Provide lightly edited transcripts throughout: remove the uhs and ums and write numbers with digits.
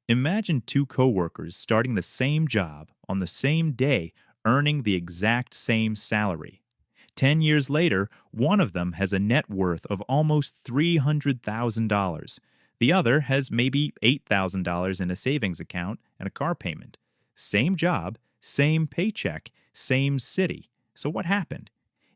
Imagine two coworkers starting the same job on the same day, earning the exact same salary. 10 years later, one of them has a net worth of almost $300,000. The other has maybe $8,000 in a savings account and a car payment. Same job, same paycheck, same city. So what happened?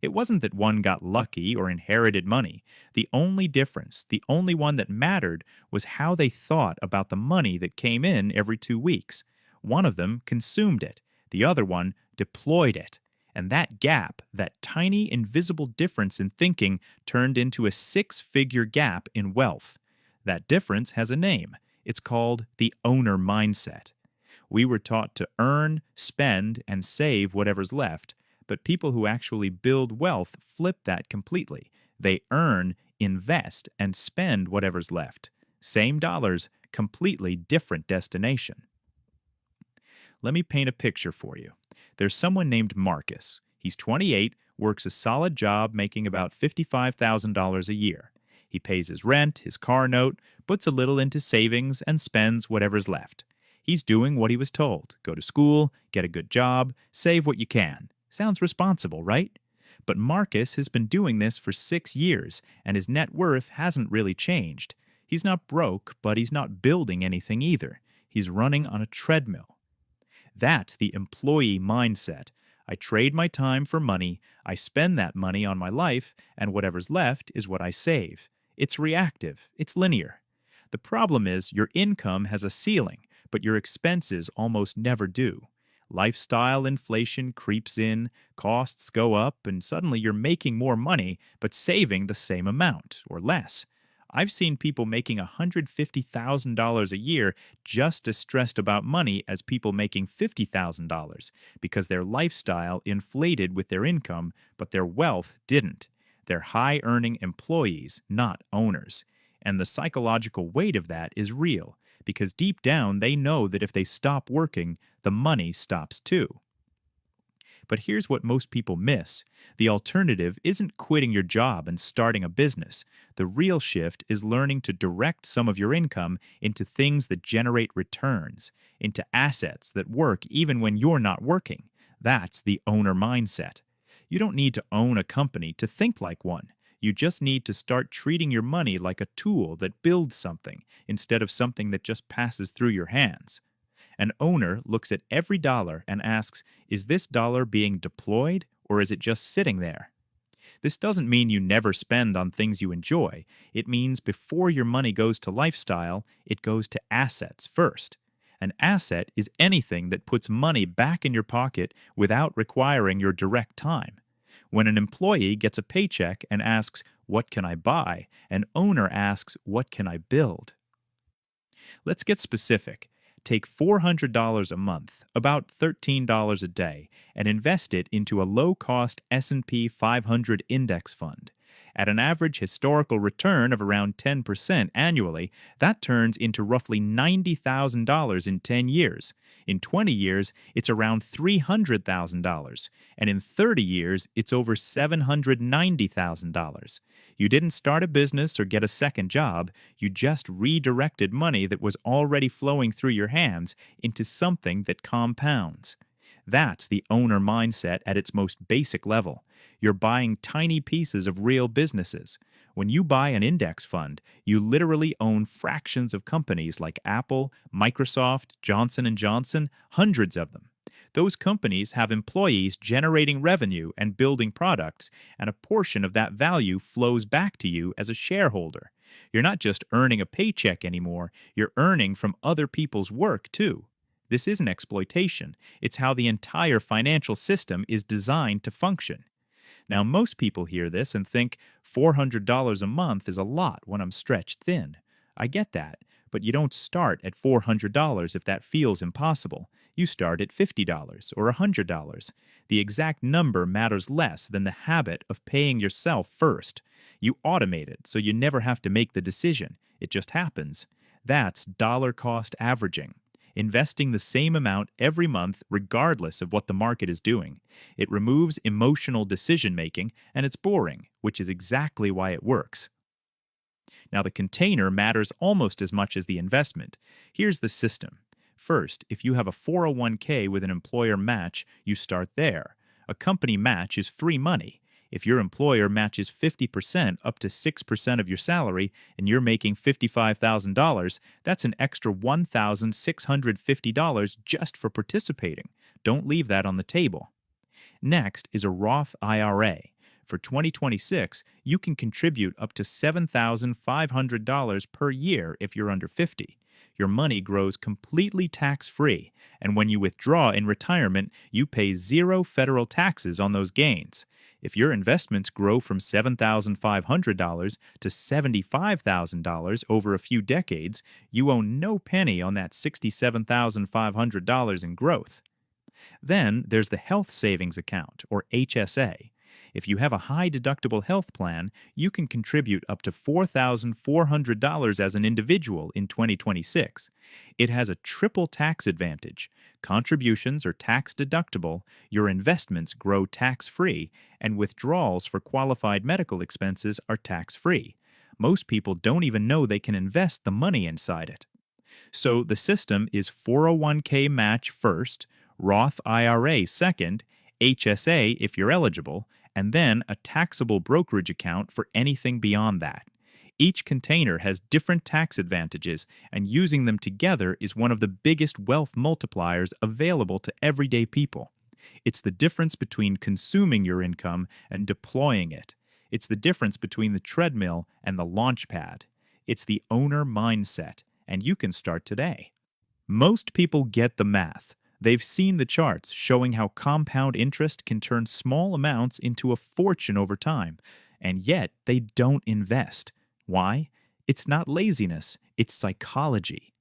It wasn't that one got lucky or inherited money. The only difference, the only one that mattered, was how they thought about the money that came in every 2 weeks. One of them consumed it, the other one deployed it. And that gap, that tiny invisible difference in thinking, turned into a six-figure gap in wealth. That difference has a name. It's called the owner mindset. We were taught to earn, spend, and save whatever's left, but people who actually build wealth flip that completely. They earn, invest, and spend whatever's left. Same dollars, completely different destination. Let me paint a picture for you. There's someone named Marcus. He's 28, works a solid job making about $55,000 a year. He pays his rent, his car note, puts a little into savings, and spends whatever's left. He's doing what he was told. Go to school, get a good job, save what you can. Sounds responsible, right? But Marcus has been doing this for 6 years, and his net worth hasn't really changed. He's not broke, but he's not building anything either. He's running on a treadmill. That's the employee mindset. I trade my time for money, I spend that money on my life, and whatever's left is what I save. It's reactive, it's linear. The problem is your income has a ceiling, but your expenses almost never do. Lifestyle inflation creeps in, costs go up, and suddenly you're making more money but saving the same amount or less. I've seen people making $150,000 a year just as stressed about money as people making $50,000 because their lifestyle inflated with their income, but their wealth didn't. They're high-earning employees, not owners. And the psychological weight of that is real, because deep down they know that if they stop working, the money stops too. But here's what most people miss. The alternative isn't quitting your job and starting a business. The real shift is learning to direct some of your income into things that generate returns, into assets that work even when you're not working. That's the owner mindset. You don't need to own a company to think like one. You just need to start treating your money like a tool that builds something instead of something that just passes through your hands. An owner looks at every dollar and asks, is this dollar being deployed or is it just sitting there? This doesn't mean you never spend on things you enjoy. It means before your money goes to lifestyle, it goes to assets first. An asset is anything that puts money back in your pocket without requiring your direct time. When an employee gets a paycheck and asks, what can I buy? An owner asks, what can I build? Let's get specific. Take $400 a month, about $13 a day, and invest it into a low-cost S&P 500 index fund. At an average historical return of around 10% annually, that turns into roughly $90,000 in 10 years. In 20 years, it's around $300,000. And in 30 years, it's over $790,000. You didn't start a business or get a second job. You just redirected money that was already flowing through your hands into something that compounds. That's the owner mindset at its most basic level. You're buying tiny pieces of real businesses. When you buy an index fund, you literally own fractions of companies like Apple, Microsoft, Johnson & Johnson, hundreds of them. Those companies have employees generating revenue and building products, and a portion of that value flows back to you as a shareholder. You're not just earning a paycheck anymore, you're earning from other people's work too. This isn't exploitation. It's how the entire financial system is designed to function. Now, most people hear this and think $400 a month is a lot when I'm stretched thin. I get that, but you don't start at $400 if that feels impossible. You start at $50 or $100. The exact number matters less than the habit of paying yourself first. You automate it so you never have to make the decision. It just happens. That's dollar cost averaging. Investing the same amount every month regardless of what the market is doing. It removes emotional decision-making, and it's boring, which is exactly why it works. Now, the container matters almost as much as the investment. Here's the system. First, if you have a 401k with an employer match, you start there. A company match is free money. If your employer matches 50% up to 6% of your salary and you're making $55,000, that's an extra $1,650 just for participating. Don't leave that on the table. Next is a Roth IRA. For 2026, you can contribute up to $7,500 per year if you're under 50. Your money grows completely tax-free, and when you withdraw in retirement, you pay zero federal taxes on those gains. If your investments grow from $7,500 to $75,000 over a few decades, you own no penny on that $67,500 in growth. Then there's the Health Savings Account, or HSA. If you have a high deductible health plan, you can contribute up to $4,400 as an individual in 2026. It has a triple tax advantage. Contributions are tax deductible, your investments grow tax free, and withdrawals for qualified medical expenses are tax free. Most people don't even know they can invest the money inside it. So the system is 401k match first, Roth IRA second, HSA if you're eligible, and then a taxable brokerage account for anything beyond that. Each container has different tax advantages, and using them together is one of the biggest wealth multipliers available to everyday people. It's the difference between consuming your income and deploying it. It's the difference between the treadmill and the launch pad. It's the owner mindset, and you can start today. Most people get the math. They've seen the charts showing how compound interest can turn small amounts into a fortune over time, and yet they don't invest. Why? It's not laziness, it's psychology.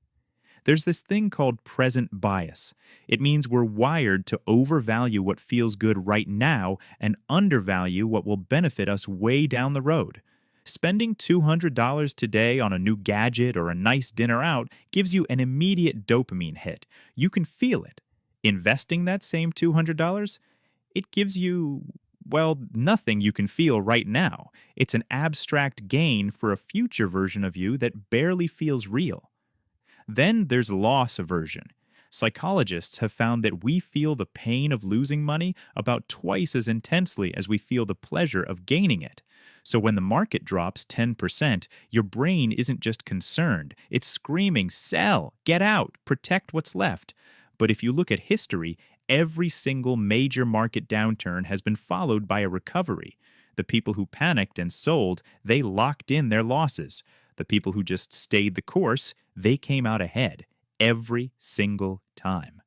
There's this thing called present bias. It means we're wired to overvalue what feels good right now and undervalue what will benefit us way down the road. Spending $200 today on a new gadget or a nice dinner out gives you an immediate dopamine hit. You can feel it. Investing that same $200, it gives you, well, nothing you can feel right now. It's an abstract gain for a future version of you that barely feels real. Then there's loss aversion. Psychologists have found that we feel the pain of losing money about twice as intensely as we feel the pleasure of gaining it. So when the market drops 10%, your brain isn't just concerned, it's screaming, sell, get out, protect what's left. But if you look at history, every single major market downturn has been followed by a recovery. The people who panicked and sold, they locked in their losses. The people who just stayed the course, they came out ahead every single time.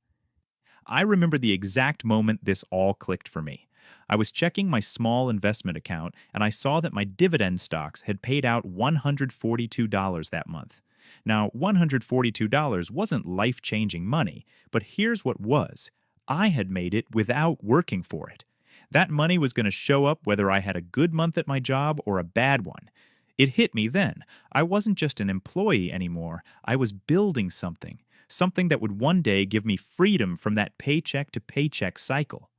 I remember the exact moment this all clicked for me. I was checking my small investment account and I saw that my dividend stocks had paid out $142 that month. Now, $142 wasn't life-changing money, but here's what was. I had made it without working for it. That money was going to show up whether I had a good month at my job or a bad one. It hit me then. I wasn't just an employee anymore. I was building something that would one day give me freedom from that paycheck to paycheck cycle.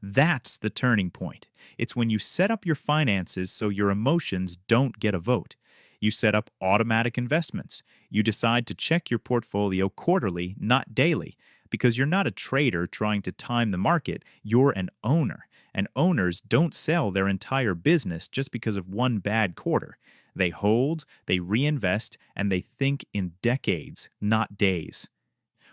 That's the turning point. It's when you set up your finances so your emotions don't get a vote. You set up automatic investments. You decide to check your portfolio quarterly, not daily, because you're not a trader trying to time the market. You're an owner. And owners don't sell their entire business just because of one bad quarter. They hold, they reinvest, and they think in decades, not days.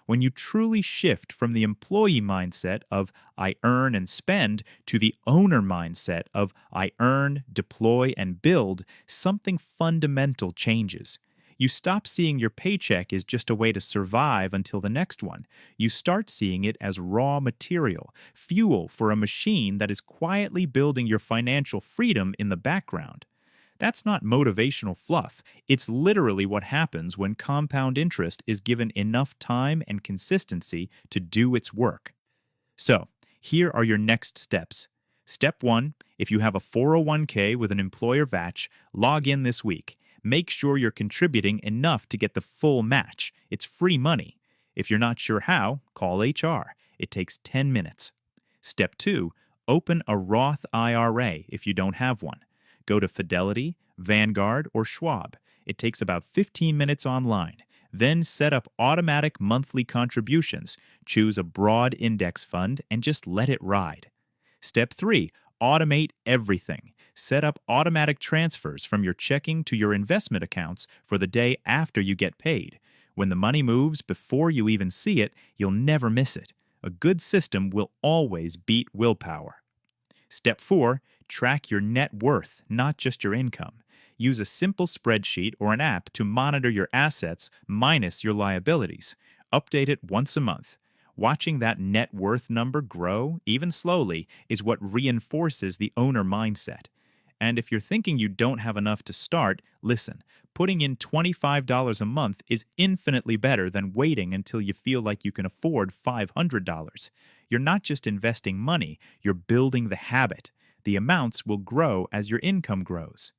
When you truly shift from the employee mindset of I earn and spend to the owner mindset of I earn, deploy, and build, something fundamental changes. You stop seeing your paycheck as just a way to survive until the next one. You start seeing it as raw material, fuel for a machine that is quietly building your financial freedom in the background. That's not motivational fluff. It's literally what happens when compound interest is given enough time and consistency to do its work. So, here are your next steps. Step 1, if you have a 401k with an employer match, log in this week. Make sure you're contributing enough to get the full match. It's free money. If you're not sure how, call HR. It takes 10 minutes. Step 2, open a Roth IRA if you don't have one. Go to Fidelity, Vanguard, or Schwab. It takes about 15 minutes online. Then set up automatic monthly contributions. Choose a broad index fund and just let it ride. Step 3, automate everything. Set up automatic transfers from your checking to your investment accounts for the day after you get paid. When the money moves before you even see it, you'll never miss it. A good system will always beat willpower. Step 4, track your net worth, not just your income. Use a simple spreadsheet or an app to monitor your assets minus your liabilities. Update it once a month. Watching that net worth number grow, even slowly, is what reinforces the owner mindset. And if you're thinking you don't have enough to start, listen, putting in $25 a month is infinitely better than waiting until you feel like you can afford $500. You're not just investing money, you're building the habit. The amounts will grow as your income grows.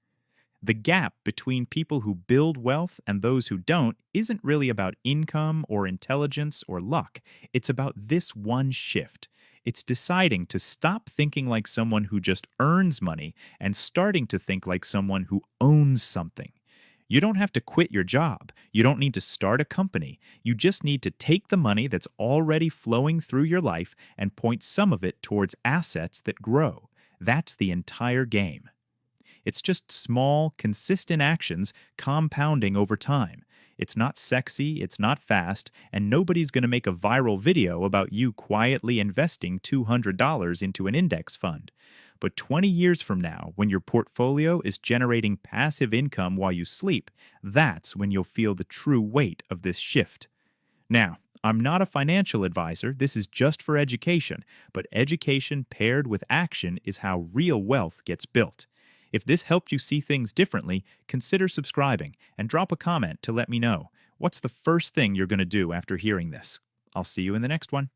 The gap between people who build wealth and those who don't isn't really about income or intelligence or luck. It's about this one shift. It's deciding to stop thinking like someone who just earns money and starting to think like someone who owns something. You don't have to quit your job. You don't need to start a company. You just need to take the money that's already flowing through your life and point some of it towards assets that grow. That's the entire game. It's just small, consistent actions compounding over time. It's not sexy, it's not fast, and nobody's going to make a viral video about you quietly investing $200 into an index fund. But 20 years from now, when your portfolio is generating passive income while you sleep, that's when you'll feel the true weight of this shift. Now, I'm not a financial advisor, this is just for education, but education paired with action is how real wealth gets built. If this helped you see things differently, consider subscribing and drop a comment to let me know. What's the first thing you're going to do after hearing this? I'll see you in the next one.